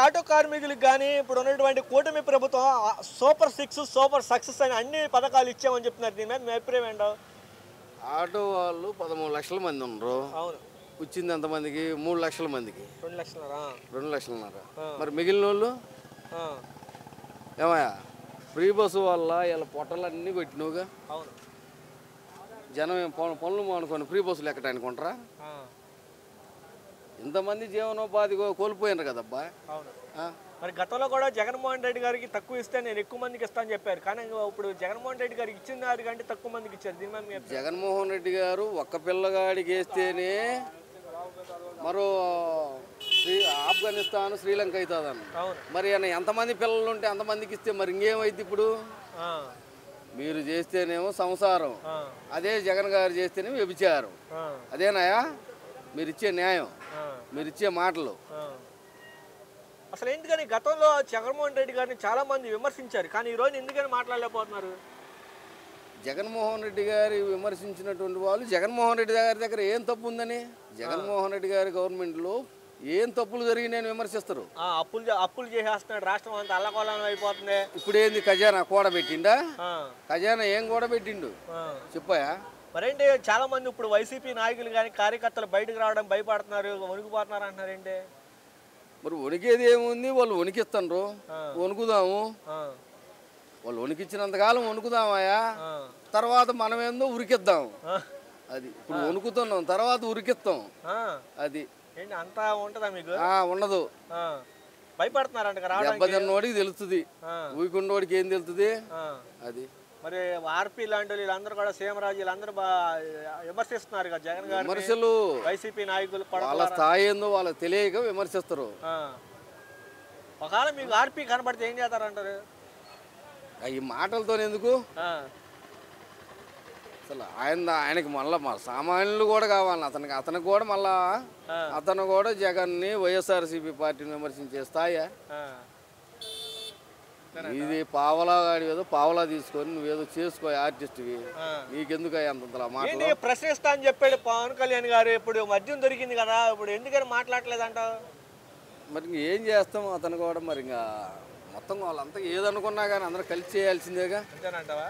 Auto కార్మికులకు కానీ ఇప్పుడు ఉన్నటువంటి కూటమి ప్రభుత్వం సూపర్ 6 సూపర్ సక్సెస్ అని అన్ని పథకాలు ఇచ్చామని చెప్తున్నారు. దీని మీద మీ అభిప్రాయం ఏంటో? ఆటో వాళ్ళు 13 లక్షల మంది ఉన్నారు. అవును. వచ్చింది ఎంతమందికి? 3 లక్షల మందికి. 2 లక్షలరా? 2 లక్షలన్నర. మరి మిగిలిన వాళ్ళు ఏమయ్యా? ఫ్రీ బస్సు వల్ల ఇలా పొట్టలన్నీ పెట్టినవుగా. అవును. జనం పనులు మానుకొని ఫ్రీ బస్సులు ఎక్కడానికి ఉంటారా? ఇంతమంది జీవనోపాధి కోల్పోయినారు కదబ్బా. అవును. మరి గతంలో కూడా జగన్మోహన్ రెడ్డి గారికి తక్కువ ఇస్తే నేను ఎక్కువ మందికి ఇస్తాను చెప్పారు. కానీ ఇప్పుడు జగన్మోహన్ రెడ్డి గారికి ఇచ్చిన దాని కంటే తక్కువ మందికి ఇచ్చారు. దీని మీద జగన్మోహన్ రెడ్డి గారు ఒక్క పిల్లగాడికి వేస్తేనే మరో ఆఫ్ఘనిస్తాన్ శ్రీలంక అవుతుందన్న. మరి ఎంతమంది పిల్లలు ఉంటే అంతమందికి ఇస్తే మరి ఇంకేమైంది? ఇప్పుడు మీరు చేస్తేనేమో సంసారం, అదే జగన్ గారు చేస్తేనేమో వ్యభిచారం. అదేనాయా మీరు ఇచ్చే న్యాయం, మీరు ఇచ్చే మాటలు? అసలు ఎందుకని గతంలో జగన్మోహన్ రెడ్డి గారిని చాలా మంది విమర్శించారు, కానీ ఈరోజు ఎందుకని మాట్లాడలేకపోతున్నారు? జగన్మోహన్ రెడ్డి గారి విమర్శించినటువంటి వాళ్ళు జగన్మోహన్ రెడ్డి గారి దగ్గర ఏం తప్పు ఉందని, జగన్మోహన్ రెడ్డి గారి గవర్నమెంట్లో ఏం తప్పులు జరిగినాయని విమర్శిస్తారు. అప్పులు చేసేస్తున్నాడు, రాష్ట్రం అంతా అల్లకొల్లం అయిపోతుంది. ఇప్పుడు ఏంది ఖజానా కూడబెట్టిండా? ఖజానా ఏం కూడబెట్టిండు చెప్పాయా? మరేంటి చాలా మంది ఇప్పుడు వైసీపీ నాయకులు కానీ కార్యకర్తలు బయటకు రావడం భయపడుతున్నారు, వణికిపోతున్నారు అంటున్నారు. ఏంటి మరి వణికేది ఏముంది? వాళ్ళు వణికిస్తారు, వణుకుదాము. వాళ్ళు వణికిచ్చినంతకాలం వణుకుదామయ్యా, తర్వాత మనం ఏందో ఉరికిద్దాం. అది ఇప్పుడు వణుకుతున్నాం, తర్వాత ఉరికిస్తాం. అది ఏంటి అంతా ఉంటుందా మీకు? ఉండదు. భయపడుతున్నారంట. దెబ్బతిన్నోడికి తెలుస్తుంది, ఊకుండోడికి ఏం తెలుస్తుంది? అది మరి ఆర్పీ లాంటి వీళ్ళందరూ కూడా సీఎంరాజు వీళ్ళందరూ విమర్శిస్తున్నారు కదా జగన్ గారు. విమర్శలు వైసీపీ నాయకులు వాళ్ళ స్థాయి ఏందో వాళ్ళకి తెలియక విమర్శిస్తారు. ఒకవేళ మీకు ఆర్పీ కనబడితే ఏం చేస్తారంటారు? ఈ మాటలతో ఎందుకు? అసలు ఆయనకి మళ్ళా సామాన్యులు కూడా కావాలి. అతనికి కూడా మళ్ళా అతను కూడా జగన్ని వైఎస్ఆర్సీపీ పార్టీని విమర్శించే స్థాయి. ఇది పావలా గాడి ఏదో పావలా తీసుకొని నువ్వేదో చేసుకో ఆర్టిస్ట్వి, నీకెందుకు అంతలా మాటలు? ప్రశ్నిస్తా అని చెప్పాడు పవన్ కళ్యాణ్ గారు. ఇప్పుడు మద్యం దొరికింది కదా, ఇప్పుడు ఎందుకని మాట్లాడలేదంట? మరి ఏం చేస్తాం? అతను కూడా మరి ఇంకా మొత్తం వాళ్ళంతా ఏదనుకున్నా కానీ అందరూ కలిసి చేయాల్సిందేగా. అంతేనంటావా?